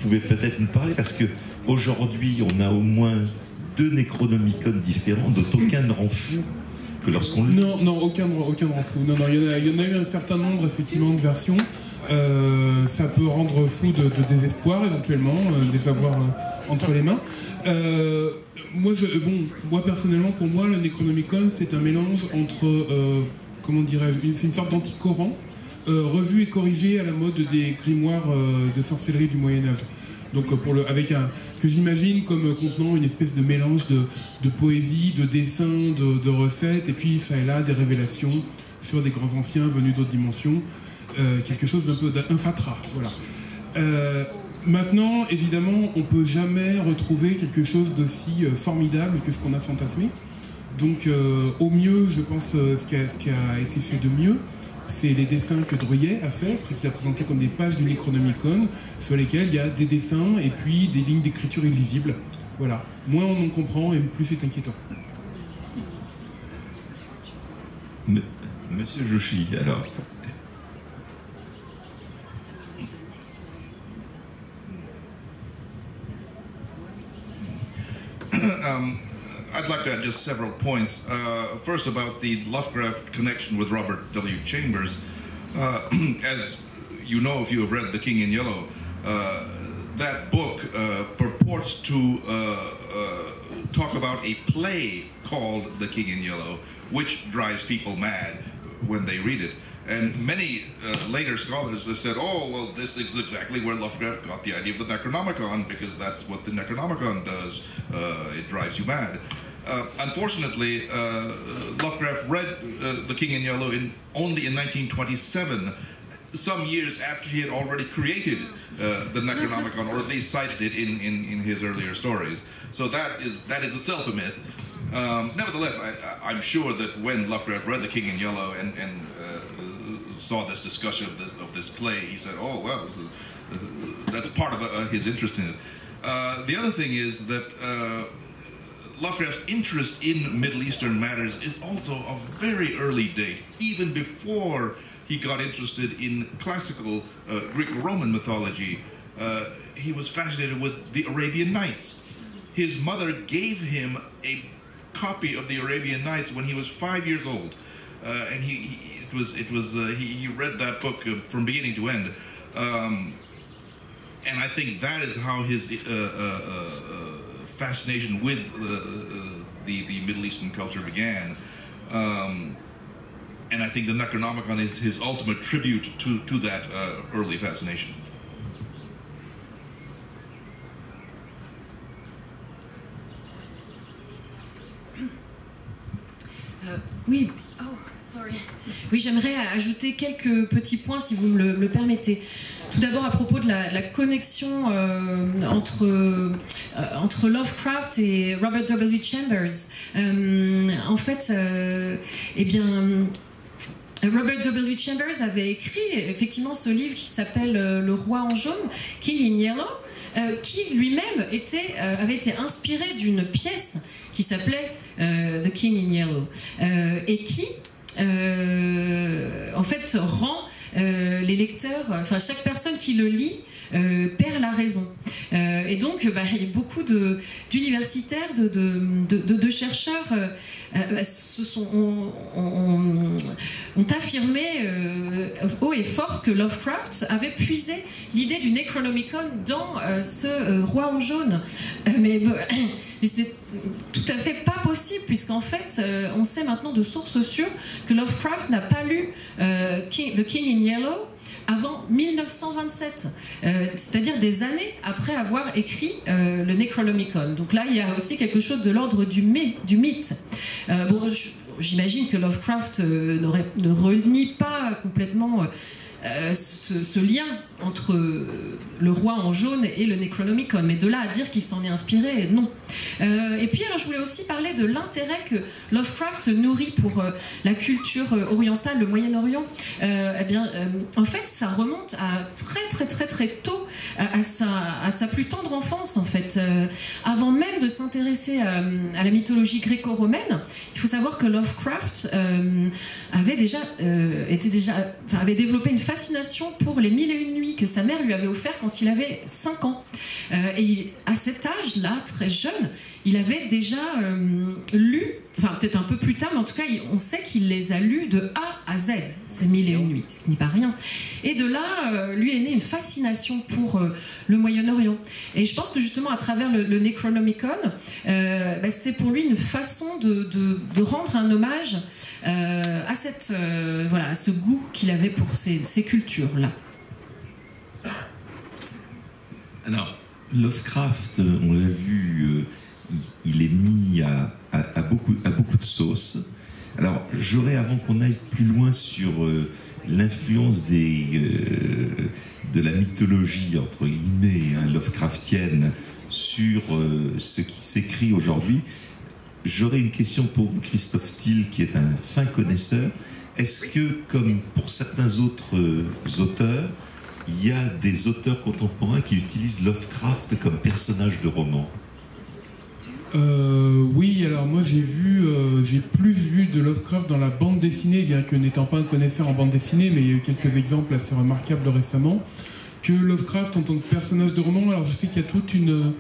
pouvez peut-être nous parler, parce qu'aujourd'hui, on a au moins 2 Necronomicon différents, dont aucun ne rend fou que lorsqu'on le lit. Non, aucun ne rend fou. Non, il y en a eu un certain nombre, effectivement, de versions. Ça peut rendre fou de désespoir, éventuellement, de les avoir entre les mains. Moi, personnellement, pour moi, le Necronomicon, c'est un mélange entre, comment dirais-je, c'est une sorte d'anti-Coran, revu et corrigé à la mode des grimoires de sorcellerie du Moyen-Âge. Donc, que j'imagine comme contenant une espèce de mélange de poésie, de dessins, de recettes, et puis ça et là, des révélations sur des grands anciens venus d'autres dimensions. Quelque chose d'un peu d'un fatras, voilà. Maintenant, évidemment, on ne peut jamais retrouver quelque chose d'aussi formidable que ce qu'on a fantasmé. Donc, au mieux, je pense, ce qui a été fait de mieux, c'est les dessins que Druyet a fait, c'est qu'il a présenté comme des pages du Necronomicon, sur lesquelles il y a des dessins et puis des lignes d'écriture illisibles. Voilà. Moins on en comprend et plus c'est inquiétant. Monsieur Joshi, alors. I'd like to add just several points. First, about the Lovecraft connection with Robert W. Chambers. As you know, if you have read The King in Yellow, that book purports to talk about a play called The King in Yellow, which drives people mad when they read it. And many later scholars have said, oh, well, this is exactly where Lovecraft got the idea of the Necronomicon, because that's what the Necronomicon does. It drives you mad. Unfortunately, Lovecraft read The King in Yellow only in 1927, some years after he had already created the Necronomicon, or at least cited it in his earlier stories. So that is itself a myth. Nevertheless, I'm sure that when Lovecraft read The King in Yellow and saw this discussion of this play, he said, oh, well, that's part of his interest in it. The other thing is that Lovecraft's interest in Middle Eastern matters is also of very early date, even before he got interested in classical Greco-Roman mythology. He was fascinated with the Arabian Nights. His mother gave him a copy of the Arabian Nights when he was 5 years old, and he read that book from beginning to end, and I think that is how his fascination with the Middle Eastern culture began, and I think the Necronomicon is his ultimate tribute to that early fascination. Oui, oh, sorry. Oui, j'aimerais ajouter quelques petits points si vous me le permettez. Tout d'abord à propos de la connexion entre Lovecraft et Robert W. Chambers. En fait, eh bien, Robert W. Chambers avait écrit effectivement ce livre qui s'appelle Le Roi en jaune, King in Yellow, qui lui-même avait été inspiré d'une pièce qui s'appelait The King in Yellow, et qui en fait rend les lecteurs, enfin chaque personne qui le lit perd la raison. Et donc il y a beaucoup d'universitaires, de chercheurs ont affirmé haut et fort que Lovecraft avait puisé l'idée du Necronomicon dans ce Roi en jaune. Mais c'était tout à fait pas possible, puisqu'en fait on sait maintenant de sources sûres que Lovecraft n'a pas lu The King in Yellow avant 1927, c'est-à-dire des années après avoir écrit le Necronomicon. Donc là, il y a aussi quelque chose de l'ordre du mythe. J'imagine que Lovecraft ne renie pas complètement ce lien entre le Roi en jaune et le Necronomicon, mais de là à dire qu'il s'en est inspiré, non. Et puis alors je voulais aussi parler de l'intérêt que Lovecraft nourrit pour la culture orientale, le Moyen-Orient. En fait ça remonte à très tôt, à sa plus tendre enfance en fait. Avant même de s'intéresser à la mythologie gréco-romaine, il faut savoir que Lovecraft avait développé une fascination pour les 1001 nuits nuit que sa mère lui avait offert quand il avait 5 ans. Et à cet âge-là, très jeune, il avait déjà lu, enfin peut-être un peu plus tard, mais en tout cas, on sait qu'il les a lus de A à Z, ces 1001 nuits, ce qui n'est pas rien. Et de là, lui est née une fascination pour le Moyen-Orient. Et je pense que justement, à travers le Necronomicon, c'était pour lui une façon de rendre un hommage à à ce goût qu'il avait pour ces cultures-là. Alors, Lovecraft, on l'a vu, il est mis à beaucoup de sauces. Alors, j'aurais, avant qu'on aille plus loin sur l'influence de la mythologie, entre guillemets, Lovecraftienne, sur ce qui s'écrit aujourd'hui, j'aurais une question pour vous, Christophe Thiel, qui est un fin connaisseur. Est-ce que, comme pour certains autres auteurs, il y a des auteurs contemporains qui utilisent Lovecraft comme personnage de roman? Oui, alors moi j'ai plus vu de Lovecraft dans la bande dessinée, bien que n'étant pas un connaisseur en bande dessinée, mais il y a eu quelques exemples assez remarquables récemment, que Lovecraft en tant que personnage de roman. Alors je sais qu'il y a toute une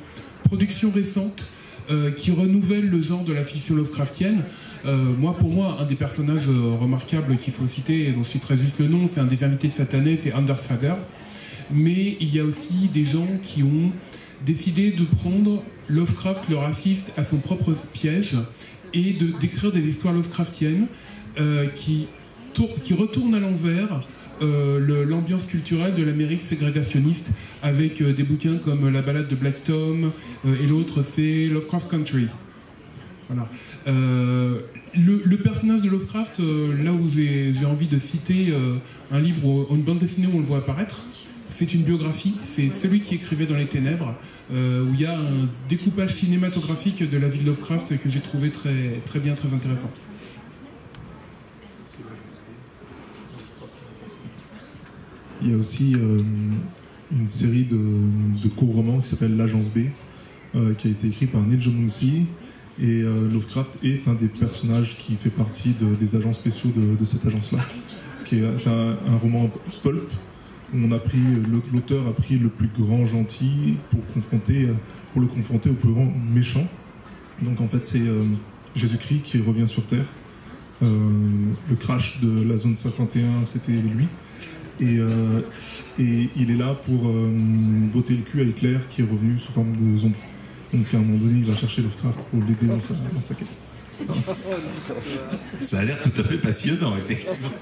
production récente qui renouvelle le genre de la fiction Lovecraftienne. Pour moi, un des personnages remarquables qu'il faut citer, et dont je citerai juste le nom, c'est un des invités de cette année, c'est Anders Fager. Mais il y a aussi des gens qui ont décidé de prendre Lovecraft, le raciste, à son propre piège et d'écrire des histoires Lovecraftiennes qui retournent à l'envers l'ambiance culturelle de l'Amérique ségrégationniste, avec des bouquins comme La balade de Black Tom et l'autre c'est Lovecraft Country. Voilà. Le personnage de Lovecraft, là où j'ai envie de citer un livre ou une bande dessinée où on le voit apparaître, c'est une biographie, c'est Celui qui écrivait dans les ténèbres, où il y a un découpage cinématographique de la vie de Lovecraft que j'ai trouvé très, très bien, très intéressant. Il y a aussi une série de courts romans qui s'appelle L'Agence B, qui a été écrit par Neil Gaiman, et Lovecraft est un des personnages qui fait partie des agents spéciaux de cette agence-là. C'est un roman pulp, où l'auteur a pris le plus grand gentil pour le confronter au plus grand méchant. Donc en fait c'est Jésus-Christ qui revient sur Terre. Le crash de la zone 51, c'était lui. Et il est là pour botter le cul à Hitler qui est revenu sous forme de zombie. Donc à un moment donné, il va chercher Lovecraft pour l'aider dans sa quête. Ça a l'air tout à fait passionnant, effectivement.